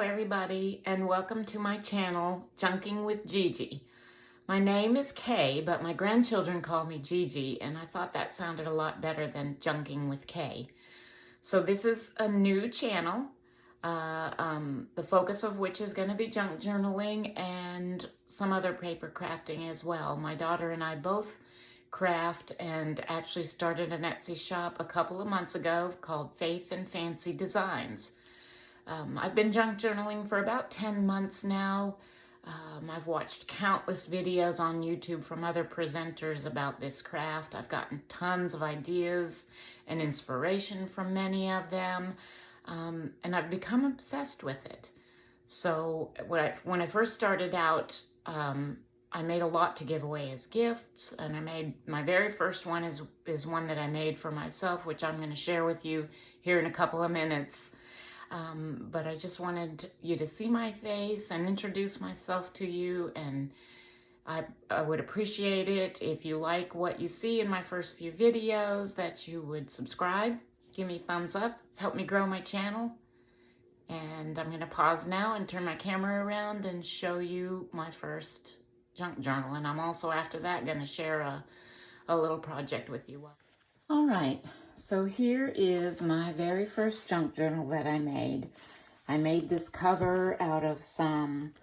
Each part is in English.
everybody, and welcome to my channel, Junking with Gigi. My name is Kay, but my grandchildren call me Gigi, and I thought that sounded a lot better than Junking with Kay. So this is a new channel, the focus of which is going to be junk journaling and some other paper crafting as well. My daughter and I both craft and actually started an Etsy shop a couple of months ago called Faith and Fancy Designs. I've been junk journaling for about 10 months now. I've watched countless videos on YouTube from other presenters about this craft. I've gotten tons of ideas and inspiration from many of them, and I've become obsessed with it. So when I first started out, I made a lot to give away as gifts, and I made my very first one is one that I made for myself, which I'm going to share with you here in a couple of minutes. But I just wanted you to see my face and introduce myself to you, and I would appreciate it if you like what you see in my first few videos, that you would subscribe, give me a thumbs up, help me grow my channel. And I'm going to pause now and turn my camera around and show you my first junk journal. And I'm also, after that, going to share a little project with you. All right. So here is my very first junk journal that I made. I made this cover out of some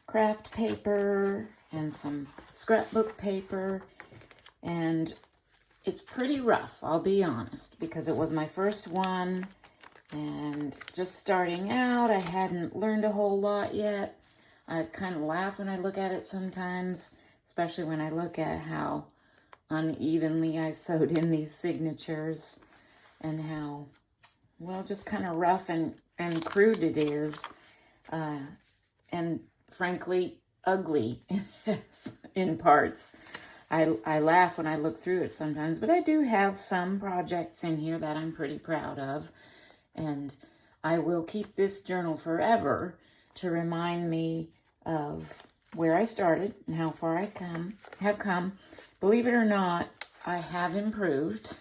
craft paper and some scrapbook paper, and it's pretty rough, I'll be honest, because it was my first one and just starting out. I hadn't learned a whole lot yet. I kind of laugh when I look at it sometimes, especially when I look at how unevenly I sewed in these signatures and how, well, just kind of rough and crude it is, and frankly ugly in parts. I laugh when I look through it sometimes, but I do have some projects in here that I'm pretty proud of, and I will keep this journal forever to remind me of where I started and how far I have come. Believe it or not, I have improved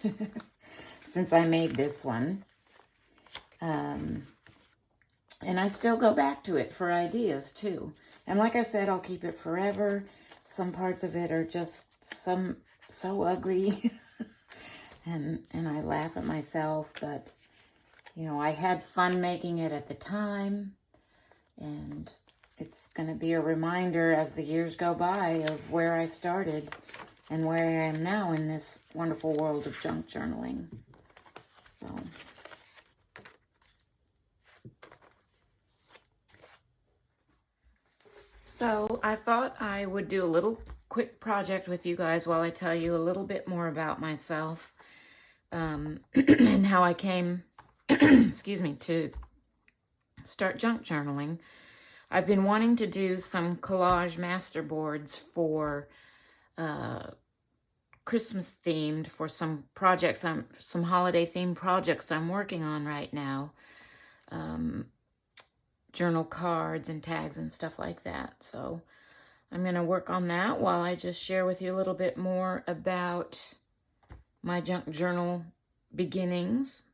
since I made this one. And I still go back to it for ideas too. And like I said, I'll keep it forever. Some parts of it are just so ugly. and I laugh at myself, but you know, I had fun making it at the time, and it's going to be a reminder as the years go by of where I started and where I am now in this wonderful world of junk journaling. So I thought I would do a little quick project with you guys while I tell you a little bit more about myself, and how I came, excuse me, to start junk journaling. I've been wanting to do some collage masterboards for Christmas themed, for some projects, some holiday themed projects I'm working on right now. Journal cards and tags and stuff like that. So I'm going to work on that while I just share with you a little bit more about my junk journal beginnings.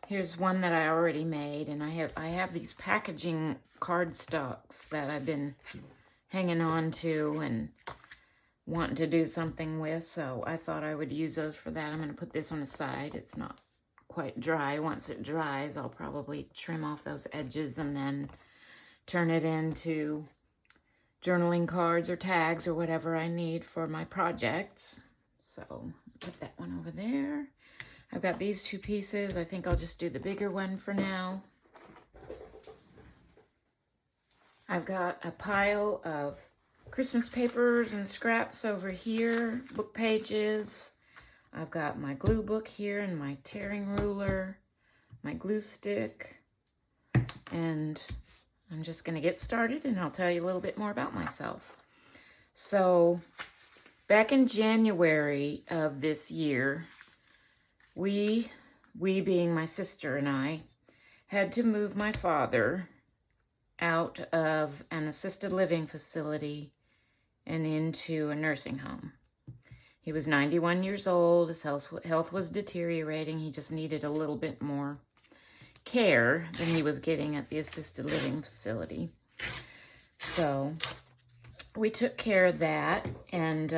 Here's one that I already made, and I have these packaging cardstocks that I've been hanging on to and wanting to do something with, so I thought I would use those for that. I'm going to put this on the side. It's not quite dry. Once it dries, I'll probably trim off those edges and then turn it into journaling cards or tags or whatever I need for my projects. So put that one over there. I've got these two pieces. I think I'll just do the bigger one for now. I've got a pile of Christmas papers and scraps over here, book pages. I've got my glue book here and my tearing ruler, my glue stick, and I'm just going to get started and I'll tell you a little bit more about myself. So back in January of this year, we being my sister and I, had to move my father out of an assisted living facility and into a nursing home. He was 91 years old. His health was deteriorating. He just needed a little bit more care than he was getting at the assisted living facility. So we took care of that, and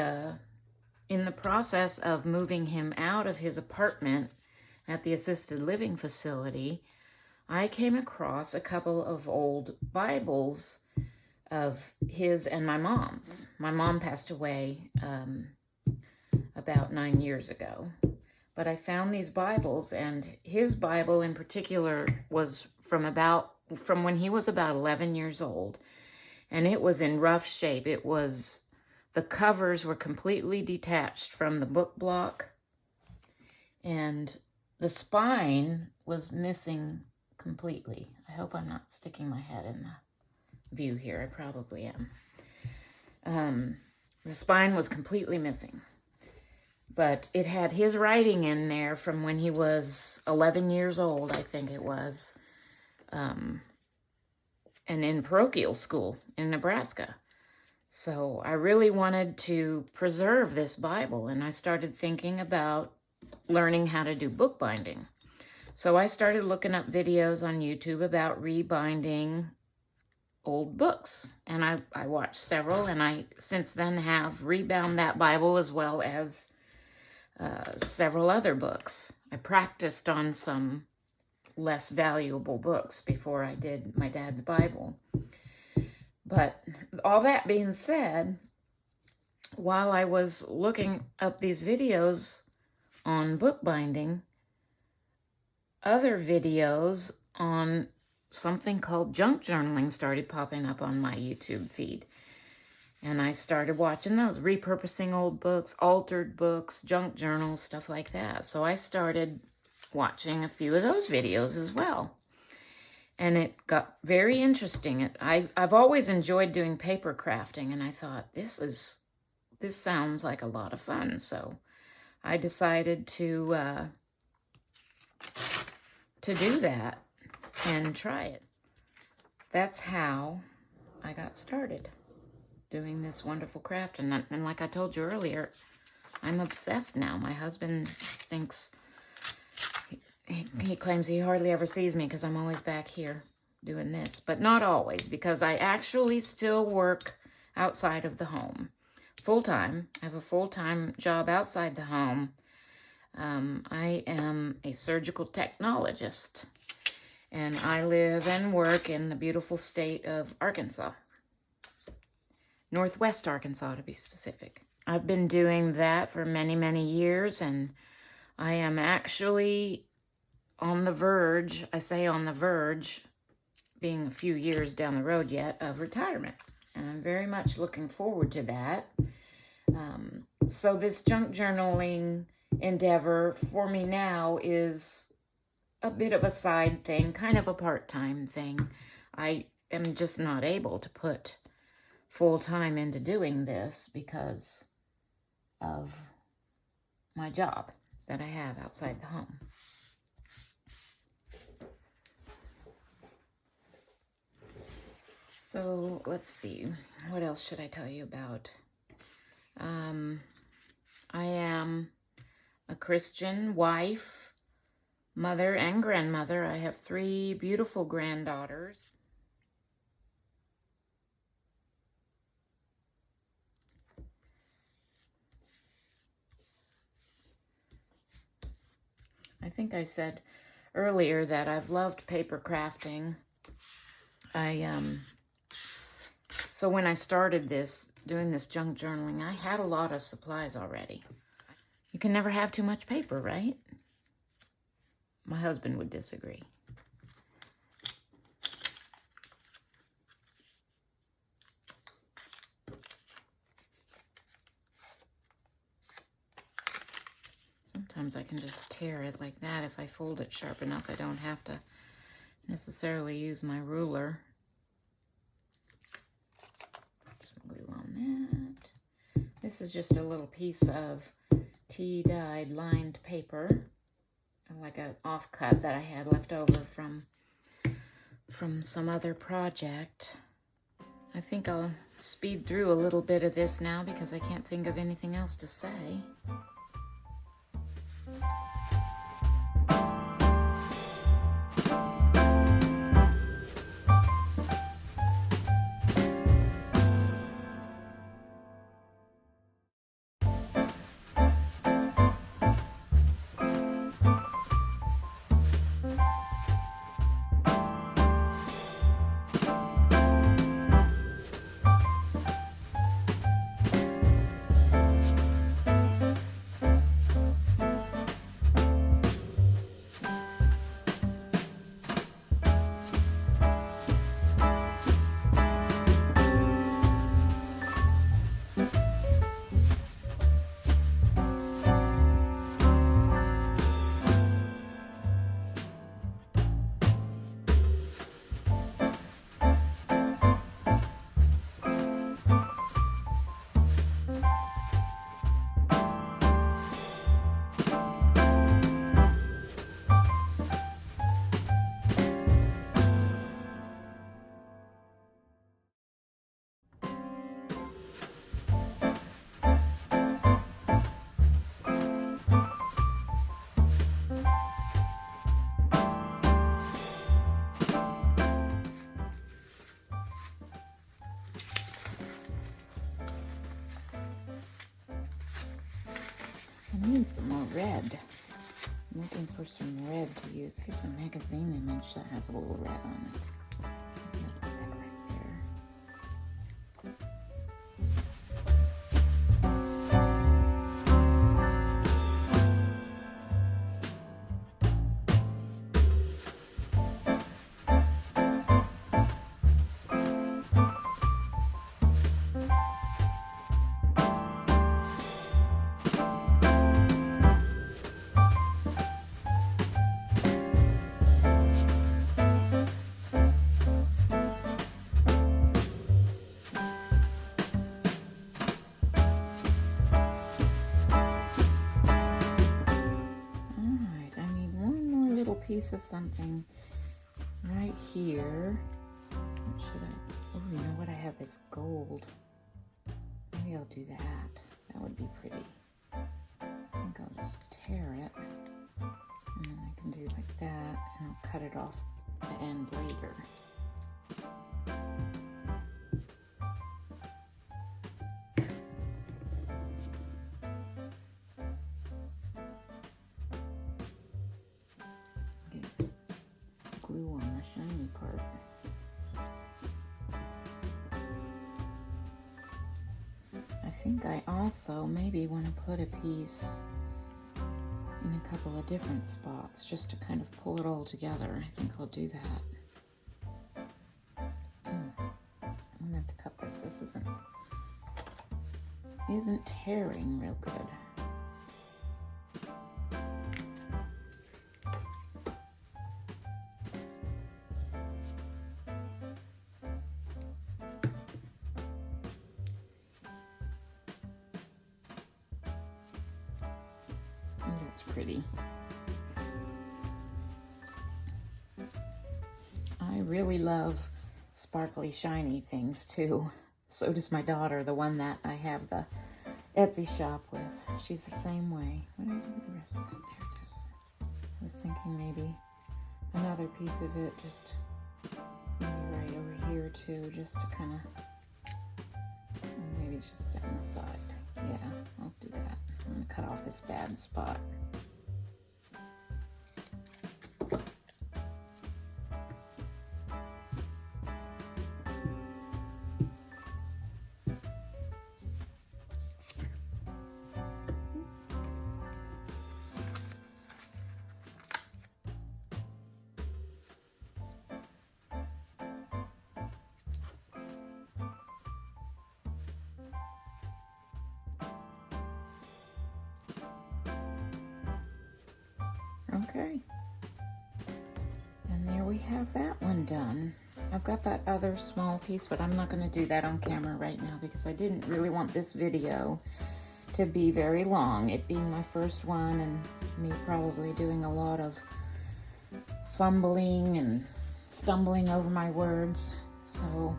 in the process of moving him out of his apartment at the assisted living facility, I came across a couple of old Bibles of his and my mom's. My mom passed away about 9 years ago. But I found these Bibles, and his Bible in particular was from when he was about 11 years old. And it was in rough shape. The covers were completely detached from the book block, and the spine was missing completely. I hope I'm not sticking my head in the view here. I probably am. The spine was completely missing, but it had his writing in there from when he was 11 years old, I think it was, and in parochial school in Nebraska. So I really wanted to preserve this Bible, and I started thinking about learning how to do bookbinding. So I started looking up videos on YouTube about rebinding old books, and I watched several, and I since then have rebound that Bible as well as several other books. I practiced on some less valuable books before I did my dad's Bible. But all that being said, while I was looking up these videos on bookbinding, other videos on something called junk journaling started popping up on my YouTube feed. And I started watching those, repurposing old books, altered books, junk journals, stuff like that. So I started watching a few of those videos as well. And it got very interesting. I've always enjoyed doing paper crafting, and I thought, this sounds like a lot of fun. So I decided to do that and try it. That's how I got started doing this wonderful craft. And like I told you earlier, I'm obsessed now. My husband thinks, he claims he hardly ever sees me because I'm always back here doing this. But not always, because I actually still work outside of the home full-time. I have a full-time job outside the home. I am a surgical technologist, and I live and work in the beautiful state of Arkansas. Northwest Arkansas, to be specific. I've been doing that for many, many years, and I am actually on the verge, I say on the verge, being a few years down the road yet, of retirement. And I'm very much looking forward to that. So this junk journaling endeavor for me now is a bit of a side thing, kind of a part-time thing. I am just not able to put full-time into doing this because of my job that I have outside the home. So let's see, what else should I tell you about? I am a Christian wife, mother, and grandmother. I have 3 beautiful granddaughters. I think I said earlier that I've loved paper crafting. So when I started doing this junk journaling, I had a lot of supplies already. You can never have too much paper, right? My husband would disagree. Sometimes I can just tear it like that. If I fold it sharp enough, I don't have to necessarily use my ruler. Some glue on that. This is just a little piece of tea-dyed lined paper, like an offcut that I had left over from some other project. I think I'll speed through a little bit of this now because I can't think of anything else to say. I need some more red. I'm looking for some red to use. Here's a magazine image that has a little red on it. Maybe I'll put that right there. Piece of something right here. What should I? Oh, you know what I have is gold. Maybe I'll do that. That would be pretty. I think I'll just tear it, and then I can do like that, and I'll cut it off the end later. Glue on the shiny part. I think I also maybe want to put a piece in a couple of different spots just to kind of pull it all together. I think I'll do that. I'm gonna have to cut this. This isn't tearing real good. That's pretty. I really love sparkly, shiny things too. So does my daughter, the one that I have the Etsy shop with. She's the same way. What did I do with the rest of it there? I was thinking maybe another piece of it, just maybe right over here too, just to kind of, maybe just down the side. Yeah, I'll do that. I'm going to cut off this bad spot. Okay, and there we have that one done. I've got that other small piece, but I'm not going to do that on camera right now because I didn't really want this video to be very long, it being my first one and me probably doing a lot of fumbling and stumbling over my words. So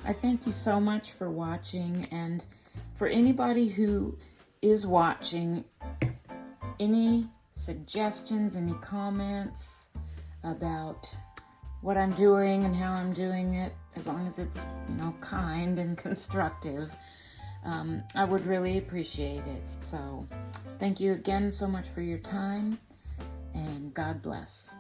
I thank you so much for watching, and for anybody who is watching, any suggestions, any comments about what I'm doing and how I'm doing it, as long as it's, you know, kind and constructive, I would really appreciate it. So thank you again so much for your time, and God bless.